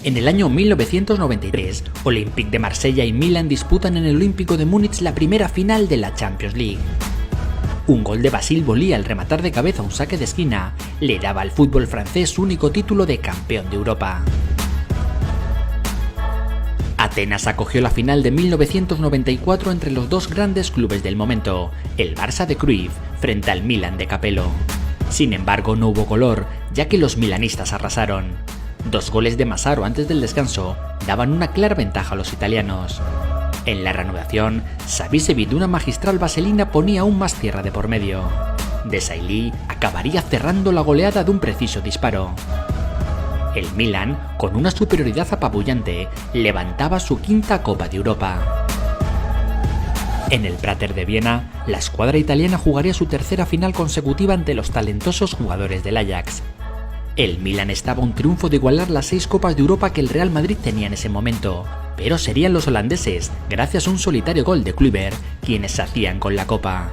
En el año 1993, Olympique de Marsella y Milan disputan en el Olímpico de Múnich la primera final de la Champions League. Un gol de Basile Boli al rematar de cabeza un saque de esquina le daba al fútbol francés su único título de campeón de Europa. Atenas acogió la final de 1994 entre los dos grandes clubes del momento, el Barça de Cruyff frente al Milan de Capello. Sin embargo, no hubo color, ya que los milanistas arrasaron. 2 goles de Massaro antes del descanso daban una clara ventaja a los italianos. En la reanudación, Savicevic de una magistral vaselina ponía aún más tierra de por medio. Desailly acabaría cerrando la goleada de un preciso disparo. El Milan, con una superioridad apabullante, levantaba su 5ª Copa de Europa. En el Prater de Viena, la escuadra italiana jugaría su 3ª final consecutiva ante los talentosos jugadores del Ajax. El Milan estaba a un triunfo de igualar las 6 Copas de Europa que el Real Madrid tenía en ese momento, pero serían los holandeses, gracias a un solitario gol de Kluivert, quienes se hacían con la Copa.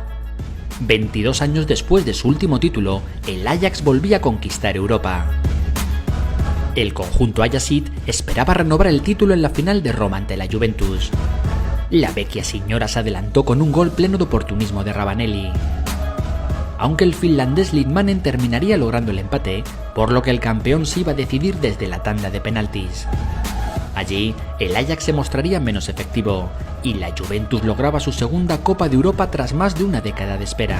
22 años después de su último título, el Ajax volvía a conquistar Europa. El conjunto ajaxid esperaba renovar el título en la final de Roma ante la Juventus. La vecchia signora se adelantó con un gol pleno de oportunismo de Ravanelli. Aunque el finlandés Litmanen terminaría logrando el empate, por lo que el campeón se iba a decidir desde la tanda de penaltis. Allí, el Ajax se mostraría menos efectivo, y la Juventus lograba su 2ª Copa de Europa tras más de una década de espera.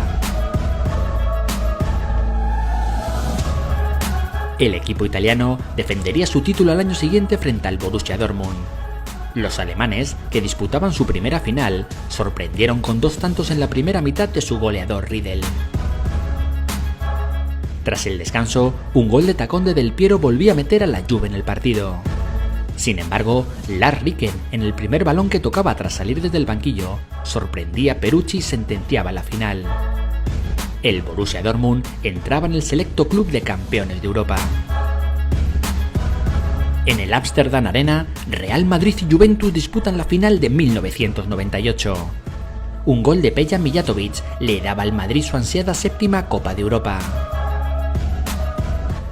El equipo italiano defendería su título al año siguiente frente al Borussia Dortmund. Los alemanes, que disputaban su primera final, sorprendieron con 2 tantos en la primera mitad de su goleador Riedel. Tras el descanso, un gol de tacón de Del Piero volvía a meter a la Juve en el partido. Sin embargo, Lars Ricken, en el primer balón que tocaba tras salir desde el banquillo, sorprendía a Peruzzi y sentenciaba la final. El Borussia Dortmund entraba en el selecto club de campeones de Europa. En el Amsterdam Arena, Real Madrid y Juventus disputan la final de 1998. Un gol de Peja Mijatovic le daba al Madrid su ansiada 7ª Copa de Europa.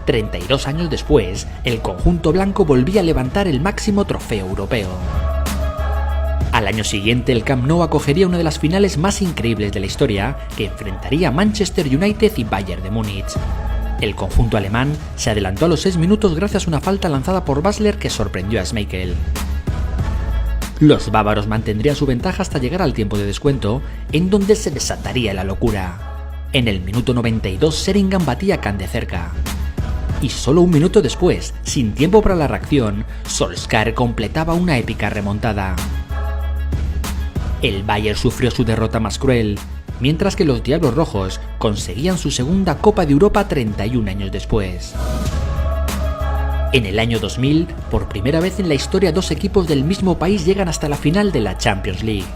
32 años después, el conjunto blanco volvía a levantar el máximo trofeo europeo. Al año siguiente, el Camp Nou acogería una de las finales más increíbles de la historia, que enfrentaría a Manchester United y Bayern de Múnich. El conjunto alemán se adelantó a los 6 minutos gracias a una falta lanzada por Basler que sorprendió a Schmeichel. Los bávaros mantendrían su ventaja hasta llegar al tiempo de descuento, en donde se desataría la locura. En el minuto 92, Sheringham batía a Kahn de cerca. Y solo un minuto después, sin tiempo para la reacción, Solskjaer completaba una épica remontada. El Bayern sufrió su derrota más cruel, mientras que los Diablos Rojos conseguían su 2ª Copa de Europa 31 años después. En el año 2000, por primera vez en la historia, 2 equipos del mismo país llegan hasta la final de la Champions League.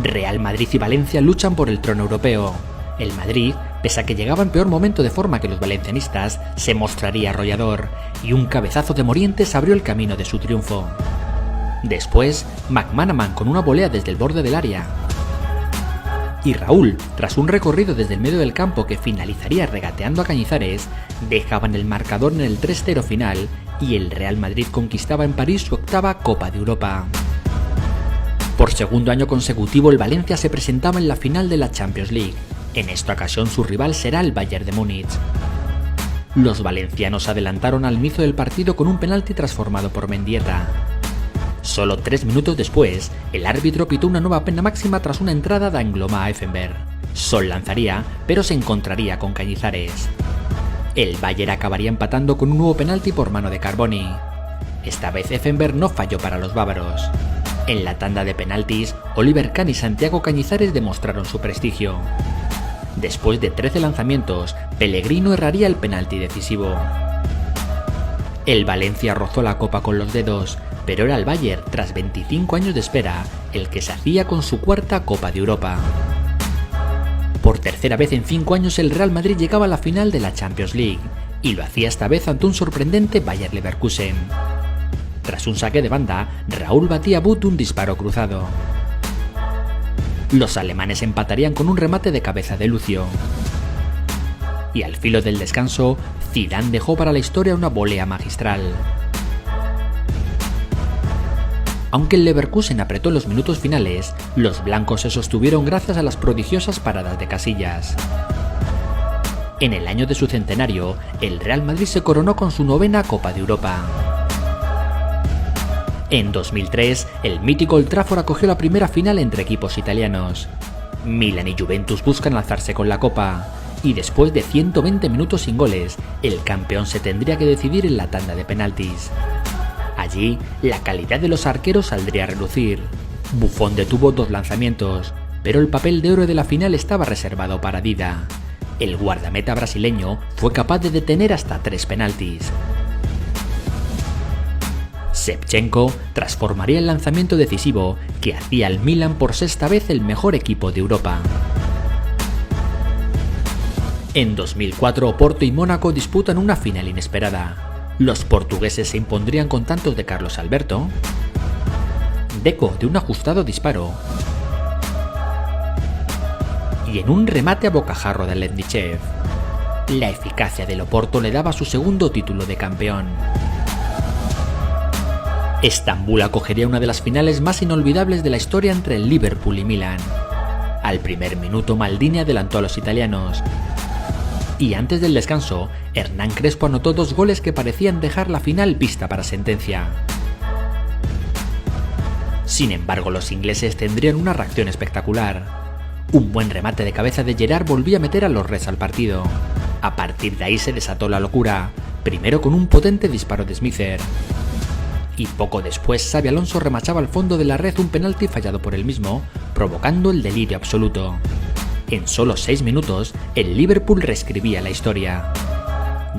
Real Madrid y Valencia luchan por el trono europeo. El Madrid, pese a que llegaba en peor momento de forma que los valencianistas, se mostraría arrollador, y un cabezazo de Morientes abrió el camino de su triunfo. Después, McManaman con una volea desde el borde del área. Y Raúl, tras un recorrido desde el medio del campo que finalizaría regateando a Cañizares, dejaban el marcador en el 3-0 final y el Real Madrid conquistaba en París su 8ª Copa de Europa. Por 2º año consecutivo, el Valencia se presentaba en la final de la Champions League. En esta ocasión su rival será el Bayern de Múnich. Los valencianos adelantaron al inicio del partido con un penalti transformado por Mendieta. Solo 3 minutos después, el árbitro pitó una nueva pena máxima tras una entrada de Engloma a Effenberg. Sol lanzaría, pero se encontraría con Cañizares. El Bayern acabaría empatando con un nuevo penalti por mano de Carboni. Esta vez Effenberg no falló para los bávaros. En la tanda de penaltis, Oliver Kahn y Santiago Cañizares demostraron su prestigio. Después de 13 lanzamientos, Pellegrino erraría el penalti decisivo. El Valencia rozó la copa con los dedos, pero era el Bayern, tras 25 años de espera, el que se hacía con su 4ª Copa de Europa. Por 3ª vez en 5 años el Real Madrid llegaba a la final de la Champions League, y lo hacía esta vez ante un sorprendente Bayer Leverkusen. Tras un saque de banda, Raúl batía a Butt un disparo cruzado. Los alemanes empatarían con un remate de cabeza de Lucio. Y al filo del descanso, Zidane dejó para la historia una volea magistral. Aunque el Leverkusen apretó en los minutos finales, los blancos se sostuvieron gracias a las prodigiosas paradas de Casillas. En el año de su centenario, el Real Madrid se coronó con su 9ª Copa de Europa. En 2003, el mítico Old Trafford acogió la primera final entre equipos italianos. Milan y Juventus buscan alzarse con la Copa, y después de 120 minutos sin goles, el campeón se tendría que decidir en la tanda de penaltis. Allí, la calidad de los arqueros saldría a relucir. Buffon detuvo 2 lanzamientos, pero el papel de héroe de la final estaba reservado para Dida. El guardameta brasileño fue capaz de detener hasta 3 penaltis. Shevchenko transformaría el lanzamiento decisivo que hacía al Milan por 6ª vez el mejor equipo de Europa. En 2004, Oporto y Mónaco disputan una final inesperada. Los portugueses se impondrían con tantos de Carlos Alberto, Deco de un ajustado disparo y en un remate a bocajarro de Lednichev. La eficacia del Oporto le daba su 2º título de campeón. Estambul acogería una de las finales más inolvidables de la historia entre el Liverpool y Milan. Al primer minuto Maldini adelantó a los italianos, y antes del descanso, Hernán Crespo anotó 2 goles que parecían dejar la final vista para sentencia. Sin embargo, los ingleses tendrían una reacción espectacular. Un buen remate de cabeza de Gerrard volvía a meter a los Reds al partido. A partir de ahí se desató la locura, primero con un potente disparo de Smither. Y poco después, Xabi Alonso remachaba al fondo de la red un penalti fallado por él mismo, provocando el delirio absoluto. En solo 6 minutos, el Liverpool reescribía la historia.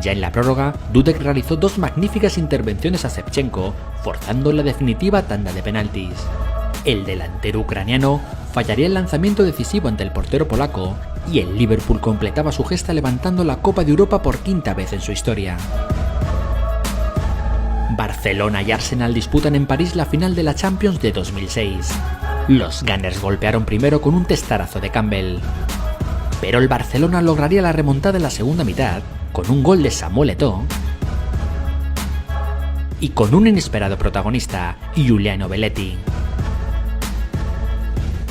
Ya en la prórroga, Dudek realizó 2 magníficas intervenciones a Shevchenko, forzando la definitiva tanda de penaltis. El delantero ucraniano fallaría el lanzamiento decisivo ante el portero polaco, y el Liverpool completaba su gesta levantando la Copa de Europa por 5ª vez en su historia. Barcelona y Arsenal disputan en París la final de la Champions de 2006. Los Gunners golpearon primero con un testarazo de Campbell, pero el Barcelona lograría la remontada en la segunda mitad con un gol de Samuel Eto'o y con un inesperado protagonista, Giuliano Belletti.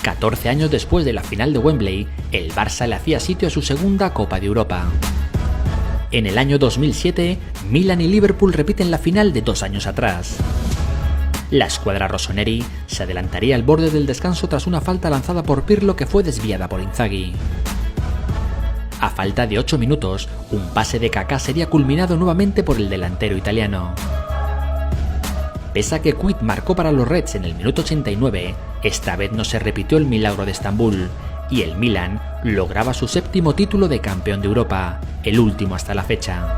14 años después de la final de Wembley, el Barça le hacía sitio a su 2ª Copa de Europa. En el año 2007, Milan y Liverpool repiten la final de 2 años atrás. La escuadra rossoneri se adelantaría al borde del descanso tras una falta lanzada por Pirlo que fue desviada por Inzaghi. A falta de 8 minutos, un pase de Kaká sería culminado nuevamente por el delantero italiano. Pese a que Quid marcó para los Reds en el minuto 89, esta vez no se repitió el milagro de Estambul, y el Milan lograba su 7º título de campeón de Europa, el último hasta la fecha.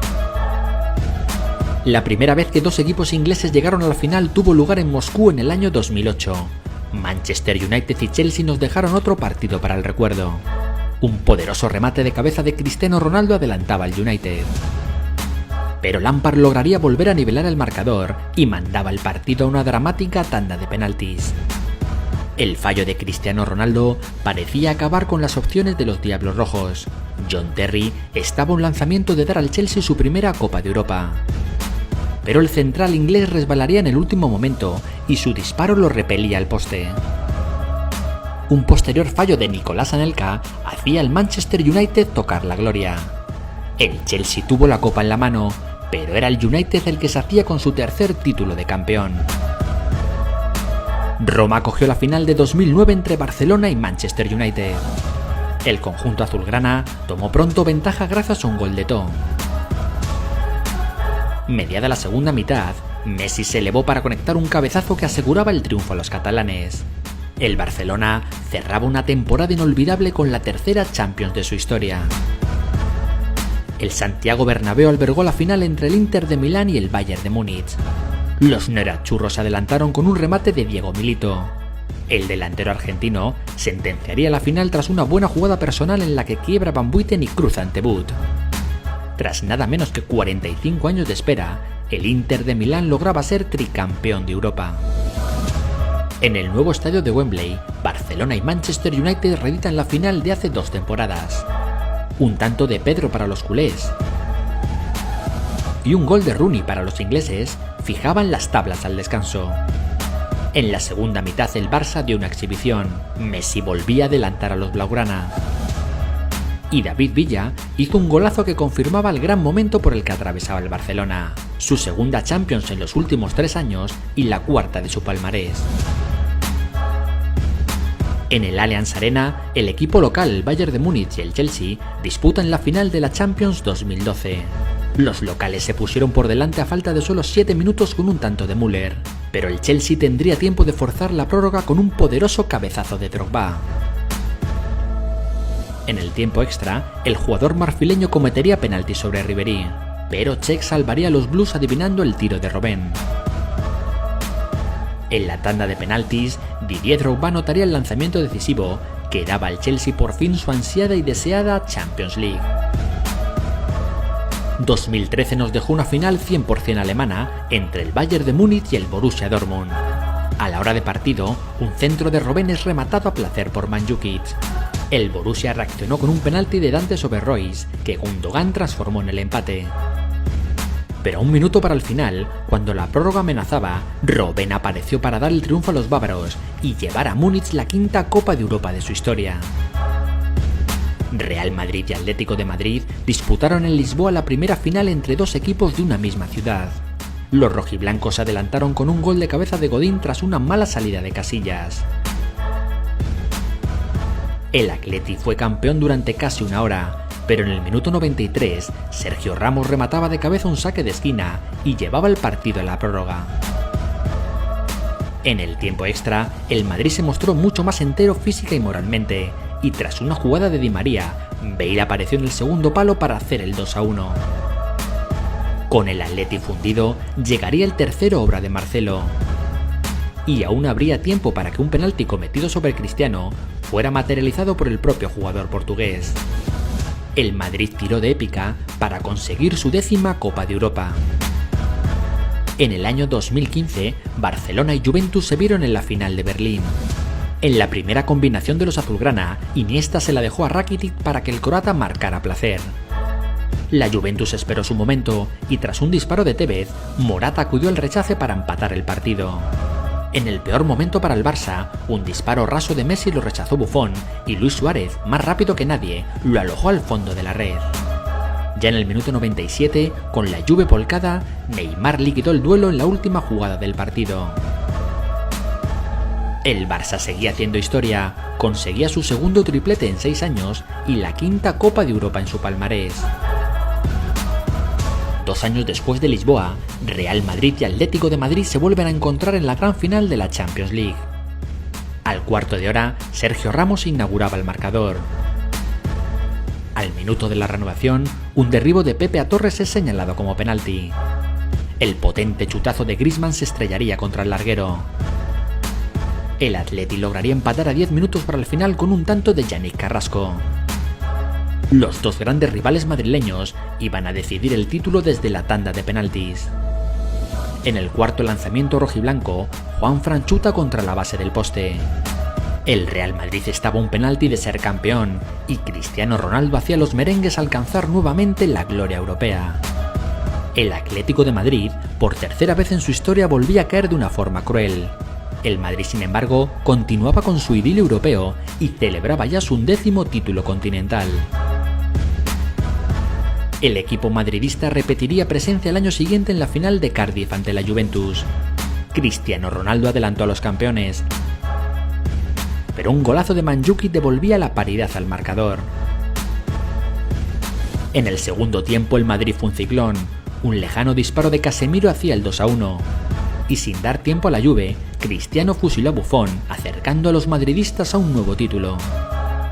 La primera vez que 2 equipos ingleses llegaron a la final tuvo lugar en Moscú en el año 2008. Manchester United y Chelsea nos dejaron otro partido para el recuerdo. Un poderoso remate de cabeza de Cristiano Ronaldo adelantaba al United. Pero Lampard lograría volver a nivelar el marcador y mandaba el partido a una dramática tanda de penaltis. El fallo de Cristiano Ronaldo parecía acabar con las opciones de los Diablos Rojos. John Terry estaba a un lanzamiento de dar al Chelsea su primera Copa de Europa. Pero el central inglés resbalaría en el último momento y su disparo lo repelía al poste. Un posterior fallo de Nicolás Anelka hacía al Manchester United tocar la gloria. El Chelsea tuvo la copa en la mano, pero era el United el que se hacía con su 3er título de campeón. Roma cogió la final de 2009 entre Barcelona y Manchester United. El conjunto azulgrana tomó pronto ventaja gracias a un gol de Eto'o. Mediada la segunda mitad, Messi se elevó para conectar un cabezazo que aseguraba el triunfo a los catalanes. El Barcelona cerraba una temporada inolvidable con la 3ª Champions de su historia. El Santiago Bernabéu albergó la final entre el Inter de Milán y el Bayern de Múnich. Los nerazzurros se adelantaron con un remate de Diego Milito. El delantero argentino sentenciaría la final tras una buena jugada personal en la que quiebra Van Buiten y cruza ante Wood. Tras nada menos que 45 años de espera, el Inter de Milán lograba ser tricampeón de Europa. En el nuevo estadio de Wembley, Barcelona y Manchester United reeditan la final de hace 2 temporadas. Un tanto de Pedro para los culés y un gol de Rooney para los ingleses fijaban las tablas al descanso. En la segunda mitad el Barça dio una exhibición. Messi volvía a adelantar a los blaugrana. Y David Villa hizo un golazo que confirmaba el gran momento por el que atravesaba el Barcelona. Su segunda Champions en los últimos 3 años y la cuarta de su palmarés. En el Allianz Arena, el equipo local, el Bayern de Múnich y el Chelsea, disputan la final de la Champions 2012. Los locales se pusieron por delante a falta de solo 7 minutos con un tanto de Müller, pero el Chelsea tendría tiempo de forzar la prórroga con un poderoso cabezazo de Drogba. En el tiempo extra, el jugador marfileño cometería penalti sobre Ribéry, pero Cech salvaría a los Blues adivinando el tiro de Robben. En la tanda de penaltis, Didier Drogba anotaría el lanzamiento decisivo que daba al Chelsea por fin su ansiada y deseada Champions League. 2013 nos dejó una final 100% alemana entre el Bayern de Múnich y el Borussia Dortmund. A la hora de partido, un centro de Robben es rematado a placer por Mandžukić. El Borussia reaccionó con un penalti de Dante sobre Royce, que Gundogan transformó en el empate. Pero a un minuto para el final, cuando la prórroga amenazaba, Robben apareció para dar el triunfo a los bávaros y llevar a Múnich la 5ª Copa de Europa de su historia. Real Madrid y Atlético de Madrid disputaron en Lisboa la primera final entre 2 equipos de una misma ciudad. Los rojiblancos se adelantaron con un gol de cabeza de Godín tras una mala salida de Casillas. El Atleti fue campeón durante casi una hora, pero en el minuto 93, Sergio Ramos remataba de cabeza un saque de esquina y llevaba el partido a la prórroga. En el tiempo extra, el Madrid se mostró mucho más entero física y moralmente, y tras una jugada de Di María, Bale apareció en el segundo palo para hacer el 2-1. Con el Atleti fundido, llegaría el tercero obra de Marcelo. Y aún habría tiempo para que un penalti cometido sobre Cristiano fuera materializado por el propio jugador portugués. El Madrid tiró de épica para conseguir su 10ª Copa de Europa. En el año 2015, Barcelona y Juventus se vieron en la final de Berlín. En la primera combinación de los azulgrana, Iniesta se la dejó a Rakitic para que el croata marcara a placer. La Juventus esperó su momento y tras un disparo de Tevez, Morata acudió al rechace para empatar el partido. En el peor momento para el Barça, un disparo raso de Messi lo rechazó Buffon y Luis Suárez, más rápido que nadie, lo alojó al fondo de la red. Ya en el minuto 97, con la Juve volcada, Neymar liquidó el duelo en la última jugada del partido. El Barça seguía haciendo historia, conseguía su segundo triplete en 6 años y la 5ª Copa de Europa en su palmarés. 2 años después de Lisboa, Real Madrid y Atlético de Madrid se vuelven a encontrar en la gran final de la Champions League. Al cuarto de hora, Sergio Ramos inauguraba el marcador. Al minuto de la reanudación, un derribo de Pepe a Torres es señalado como penalti. El potente chutazo de Griezmann se estrellaría contra el larguero. El Atleti lograría empatar a 10 minutos para el final con un tanto de Yannick Carrasco. Los 2 grandes rivales madrileños iban a decidir el título desde la tanda de penaltis. En el cuarto lanzamiento rojiblanco, Juanfran chuta contra la base del poste. El Real Madrid estaba a un penalti de ser campeón y Cristiano Ronaldo hacía a los merengues alcanzar nuevamente la gloria europea. El Atlético de Madrid, por tercera vez en su historia, volvía a caer de una forma cruel. El Madrid, sin embargo, continuaba con su idilio europeo y celebraba ya su 11º título continental. El equipo madridista repetiría presencia el año siguiente en la final de Cardiff ante la Juventus. Cristiano Ronaldo adelantó a los campeones, pero un golazo de Mandžukić devolvía la paridad al marcador. En el segundo tiempo el Madrid fue un ciclón, un lejano disparo de Casemiro hacía el 2-1, y sin dar tiempo a la Juve, Cristiano fusiló a Buffon, acercando a los madridistas a un nuevo título.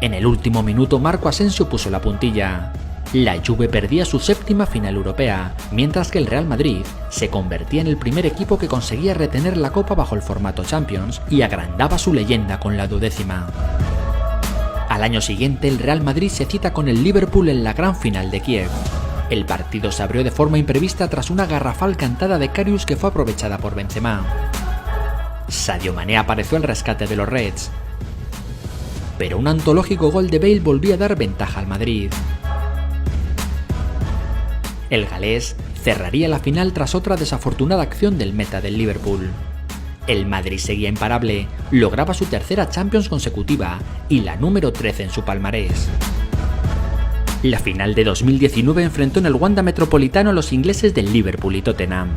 En el último minuto Marco Asensio puso la puntilla. La Juve perdía su 7ª final europea, mientras que el Real Madrid se convertía en el primer equipo que conseguía retener la Copa bajo el formato Champions y agrandaba su leyenda con la 12ª. Al año siguiente el Real Madrid se cita con el Liverpool en la gran final de Kiev. El partido se abrió de forma imprevista tras una garrafal cantada de Karius que fue aprovechada por Benzema. Sadio Mané apareció al rescate de los Reds, pero un antológico gol de Bale volvía a dar ventaja al Madrid. El galés cerraría la final tras otra desafortunada acción del meta del Liverpool. El Madrid seguía imparable, lograba su tercera Champions consecutiva y la número 13 en su palmarés. La final de 2019 enfrentó en el Wanda Metropolitano a los ingleses del Liverpool y Tottenham.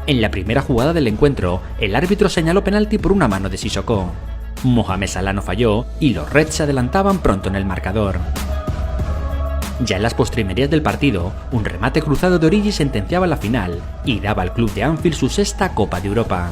En la primera jugada del encuentro, el árbitro señaló penalti por una mano de Sissoko. Mohamed Salah no falló y los Reds se adelantaban pronto en el marcador. Ya en las postrimerías del partido, un remate cruzado de Origi sentenciaba la final y daba al club de Anfield su sexta Copa de Europa.